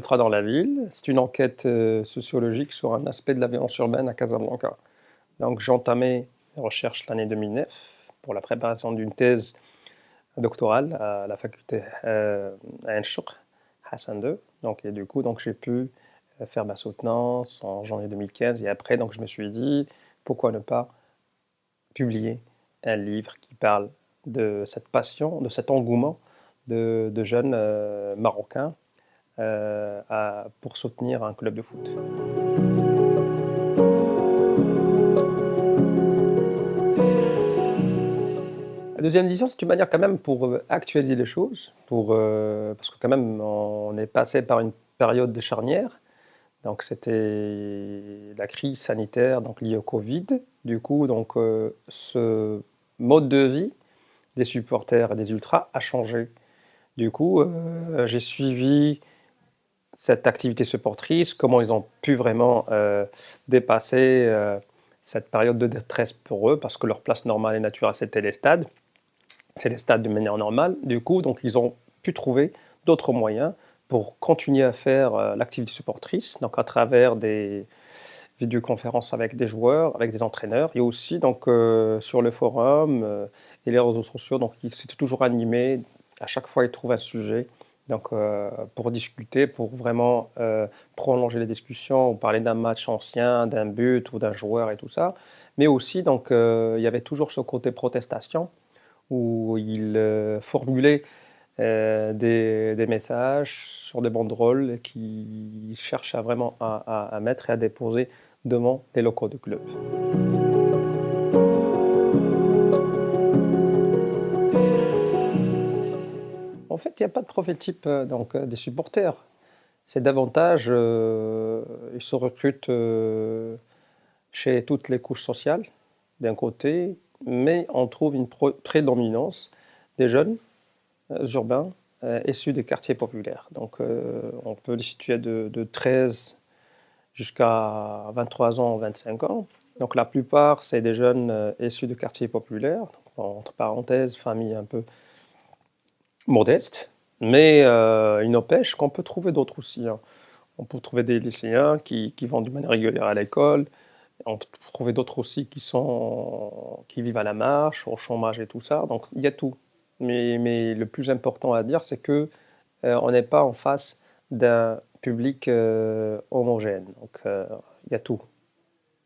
Ultra dans la ville. C'est une enquête sociologique sur un aspect de la violence urbaine à Casablanca. Donc j'ai entamé mes recherches l'année 2009 pour la préparation d'une thèse doctorale à la faculté à Ain Chouk, Hassan II. Donc, et du coup, donc, j'ai pu faire ma soutenance en janvier 2015. Et après, donc, je me suis dit, pourquoi ne pas publier un livre qui parle de cette passion, de cet engouement de jeunes marocains pour soutenir un club de foot. La deuxième édition, c'est une manière quand même pour actualiser les choses, parce que quand même, on est passé par une période de charnière. Donc, c'était la crise sanitaire donc, liée au Covid. Du coup, donc, ce mode de vie des supporters et des ultras a changé. Du coup, j'ai suivi cette activité supportrice, comment ils ont pu vraiment dépasser cette période de détresse pour eux, parce que leur place normale et naturelle, c'était les stades. C'est les stades de manière normale. Du coup, donc, ils ont pu trouver d'autres moyens pour continuer à faire l'activité supportrice, donc à travers des vidéoconférences avec des joueurs, avec des entraîneurs, et aussi donc, sur le forum et les réseaux sociaux. Donc, c'était toujours animé. À chaque fois, ils trouvent un sujet donc, pour discuter, pour vraiment prolonger les discussions, ou parler d'un match ancien, d'un but ou d'un joueur et tout ça. Mais aussi, donc, il y avait toujours ce côté protestation où il formulait des messages sur des banderoles qui cherchent à vraiment à mettre et à déposer devant les locaux du club. En fait, il n'y a pas de profil type donc, des supporters. C'est davantage, ils se recrutent chez toutes les couches sociales, d'un côté, mais on trouve une prédominance des jeunes urbains issus des quartiers populaires. Donc, on peut les situer de 13 jusqu'à 23 ans, 25 ans. Donc, la plupart, c'est des jeunes issus de quartiers populaires, donc, entre parenthèses, familles un peu modestes, mais il n'empêche qu'on peut trouver d'autres aussi. Hein. On peut trouver des lycéens qui vont de manière régulière à l'école. On peut trouver d'autres aussi qui vivent à la marche, au chômage et tout ça. Donc, il y a tout. Mais le plus important à dire, c'est que on n'est pas en face d'un public homogène. Donc, il y a tout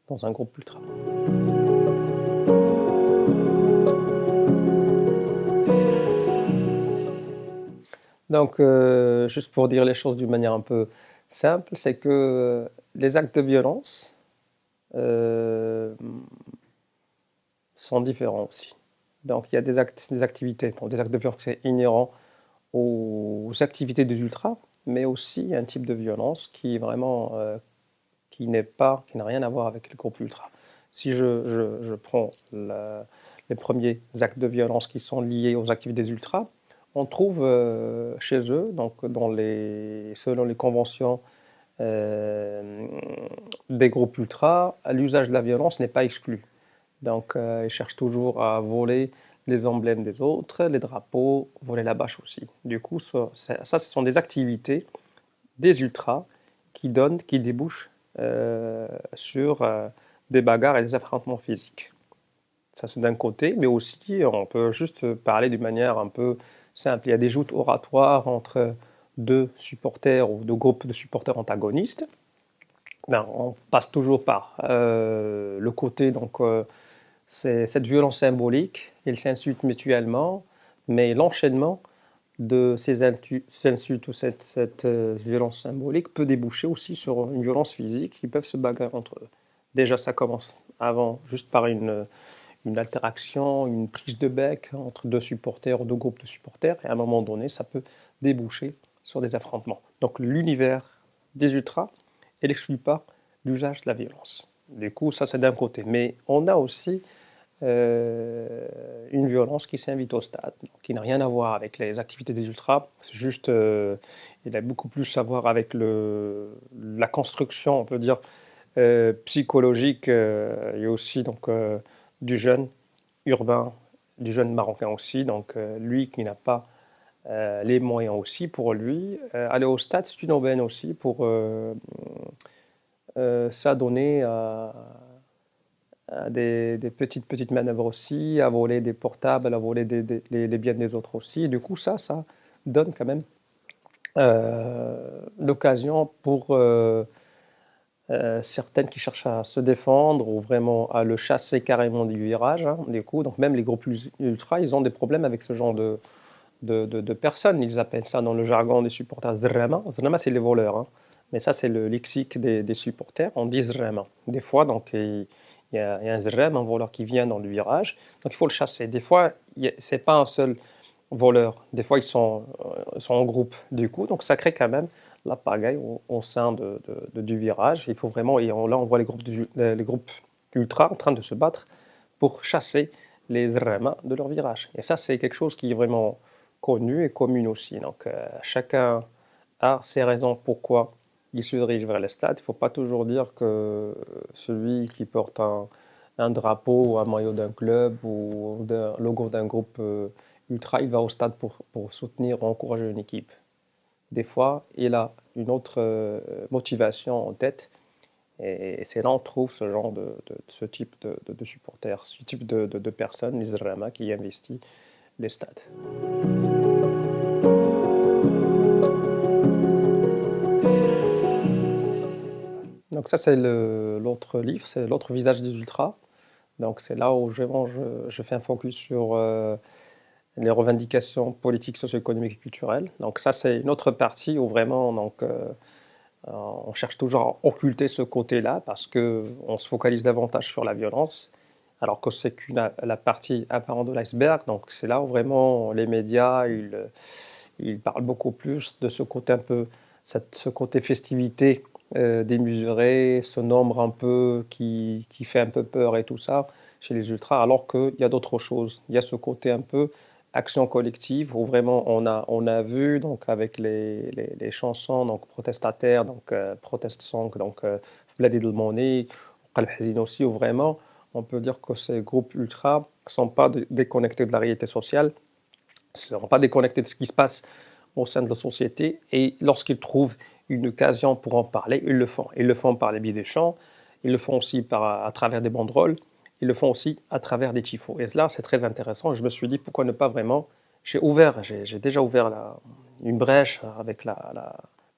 dans un groupe ultra. Donc, juste pour dire les choses d'une manière un peu simple, c'est que les actes de violence euh, sont différents aussi. Donc, il y a des activités, bon, des actes de violence c'est inhérent aux activités des ultras, mais aussi un type de violence qui est vraiment qui n'a rien à voir avec le groupe ultra. Si je prends les premiers actes de violence qui sont liés aux activités des ultras, on trouve chez eux, donc selon les conventions des groupes ultras, l'usage de la violence n'est pas exclu. Donc, ils cherchent toujours à voler les emblèmes des autres, les drapeaux, voler la bâche aussi. Du coup, ce sont des activités des ultras qui débouchent sur des bagarres et des affrontements physiques. Ça, c'est d'un côté, mais aussi, on peut juste parler d'une manière un peu simple. Il y a des joutes oratoires entre deux supporters ou deux groupes de supporters antagonistes. Ben, on passe toujours par le côté, donc, c'est cette violence symbolique, ils s'insultent mutuellement, mais l'enchaînement de ces insultes ou cette violence symbolique peut déboucher aussi sur une violence physique. Ils peuvent se bagarrer entre eux. Déjà, ça commence avant, juste par une interaction, une prise de bec entre deux supporters ou deux groupes de supporters, et à un moment donné, ça peut déboucher sur des affrontements. Donc l'univers des ultras, il n'exclut pas l'usage de la violence. Du coup, ça c'est d'un côté. Mais on a aussi une violence qui s'invite au stade, qui n'a rien à voir avec les activités des ultras. C'est juste, il a beaucoup plus à voir avec la construction, on peut dire, psychologique et aussi donc, du jeune urbain, du jeune marocain aussi. Donc lui qui n'a pas les moyens aussi pour lui. Aller au stade, c'est une aubaine aussi pour s'adonner à des petites manœuvres aussi, à voler des portables, à voler les biens des autres aussi. Et du coup, ça donne quand même l'occasion pour certaines qui cherchent à se défendre ou vraiment à le chasser carrément du virage. Hein, du coup, donc même les groupes ultra, ils ont des problèmes avec ce genre de personnes. Ils appellent ça dans le jargon des supporters zrama. Zrama, c'est les voleurs. Hein. Mais ça, c'est le lexique des supporters. On dit zrama. Des fois, donc, il y a un zrem, un voleur qui vient dans le virage. Donc, il faut le chasser. Des fois, c'est pas un seul voleur. Des fois, ils sont en groupe. Du coup, donc, ça crée quand même la pagaille au sein du virage. Il faut vraiment, là, on voit les groupes ultra en train de se battre pour chasser les zrama de leur virage. Et ça, c'est quelque chose qui est vraiment connu et commune aussi. Donc, chacun a ses raisons pourquoi il se dirige vers les stades. Il ne faut pas toujours dire que celui qui porte un drapeau ou un maillot d'un club ou un logo d'un groupe ultra, il va au stade pour soutenir ou encourager une équipe. Des fois, il a une autre motivation en tête. Et c'est là qu'on trouve ce type de supporters, ce type de personnes, les Rama, qui investissent les stades. Donc ça, c'est l'autre livre, c'est l'autre visage des ultras. Donc c'est là où vraiment je fais un focus sur les revendications politiques, socio-économiques et culturelles. Donc ça, c'est une autre partie où vraiment on cherche toujours à occulter ce côté-là parce qu'on se focalise davantage sur la violence, alors que c'est la partie apparente de l'iceberg. Donc c'est là où vraiment les médias, ils parlent beaucoup plus de ce côté un peu, ce côté festivité démesuré, ce nombre un peu qui fait un peu peur et tout ça chez les ultras, alors qu'il y a d'autres choses. Il y a ce côté un peu action collective où vraiment on a vu donc avec les chansons donc protestataires donc protest song donc Bladi del Money, Qalb Hazin aussi où vraiment on peut dire que ces groupes ultra ne sont pas déconnectés de la réalité sociale, ne sont pas déconnectés de ce qui se passe au sein de la société et lorsqu'ils trouvent une occasion pour en parler, ils le font. Ils le font par les biais des chants, ils le font aussi à travers des banderoles, ils le font aussi à travers des tifos. Et là, c'est très intéressant. Je me suis dit, pourquoi ne pas vraiment... j'ai déjà ouvert une brèche avec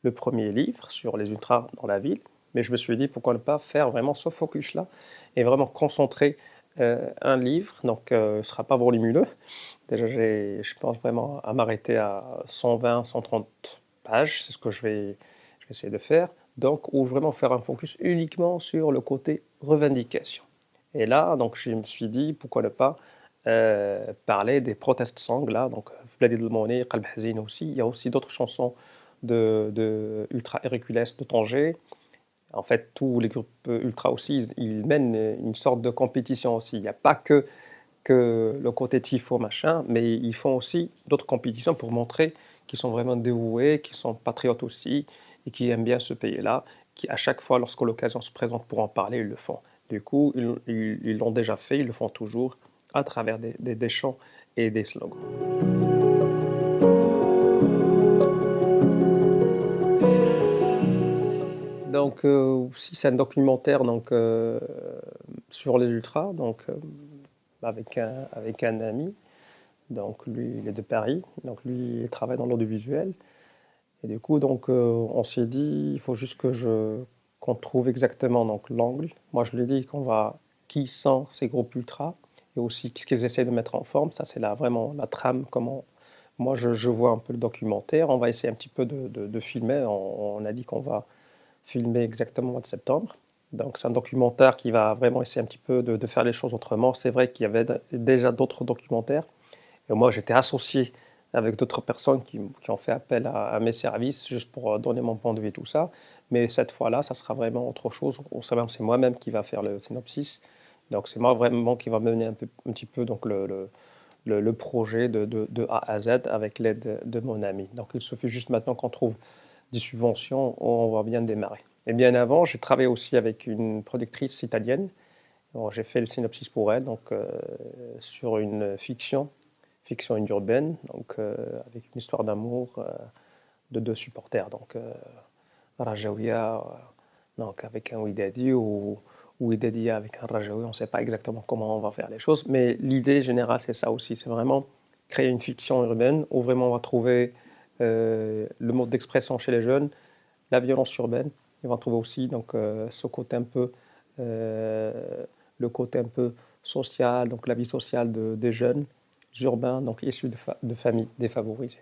le premier livre sur les ultras dans la ville, mais je me suis dit, pourquoi ne pas faire vraiment ce focus-là et vraiment concentrer un livre, donc ce ne sera pas volumineux. Déjà, je pense vraiment à m'arrêter à 120, 130 pages, c'est ce que je vais essayer de faire. Donc, où vraiment faire un focus uniquement sur le côté revendication. Et là, donc, je me suis dit, pourquoi ne pas parler des protest songs, là, donc Vladid Money, Qalb Hazin aussi. Il y a aussi d'autres chansons de Ultra Hercules de Tanger. En fait, tous les groupes Ultra aussi, ils mènent une sorte de compétition aussi. Il n'y a pas que le côté tifo, machin, mais ils font aussi d'autres compétitions pour montrer qu'ils sont vraiment dévoués, qu'ils sont patriotes aussi, et qui aiment bien ce pays-là, qui à chaque fois, lorsque l'occasion se présente pour en parler, ils le font. Du coup, ils l'ont déjà fait, ils le font toujours à travers des chants et des slogans. Donc, aussi, c'est un documentaire donc, sur les ultras, donc, avec un ami. Donc lui, il est de Paris, donc lui, il travaille dans l'audiovisuel. Et du coup, donc, on s'est dit, il faut juste qu'on trouve exactement donc l'angle. Moi, je lui ai dit qui sont ces groupes ultra et aussi qu'est-ce qu'ils essaient de mettre en forme. Ça, c'est là vraiment la trame, comment moi je vois un peu le documentaire. On va essayer un petit peu de filmer. On a dit qu'on va filmer exactement au mois de septembre. Donc, c'est un documentaire qui va vraiment essayer un petit peu de faire les choses autrement. C'est vrai qu'il y avait déjà d'autres documentaires. Et moi, j'étais associé avec d'autres personnes qui ont fait appel à mes services juste pour donner mon point de vue et tout ça. Mais cette fois-là, ça sera vraiment autre chose. C'est moi-même qui va faire le synopsis. Donc, c'est moi vraiment qui va mener un petit peu donc, le projet de A à Z avec l'aide de mon ami. Donc, il suffit juste maintenant qu'on trouve des subventions, on va bien démarrer. Et bien avant, j'ai travaillé aussi avec une productrice italienne. Bon, j'ai fait le synopsis pour elle, donc sur une fiction fiction urbaine, donc avec une histoire d'amour de deux supporters, donc Rajaouia donc avec un Wydadi ou Wydadi avec un Rajaoui, on ne sait pas exactement comment on va faire les choses, mais l'idée générale c'est ça aussi, c'est vraiment créer une fiction urbaine où vraiment on va trouver le mode d'expression chez les jeunes, la violence urbaine, et on va trouver aussi donc ce côté un peu euh, le côté un peu social, donc la vie sociale des jeunes urbains, donc issus de familles défavorisées.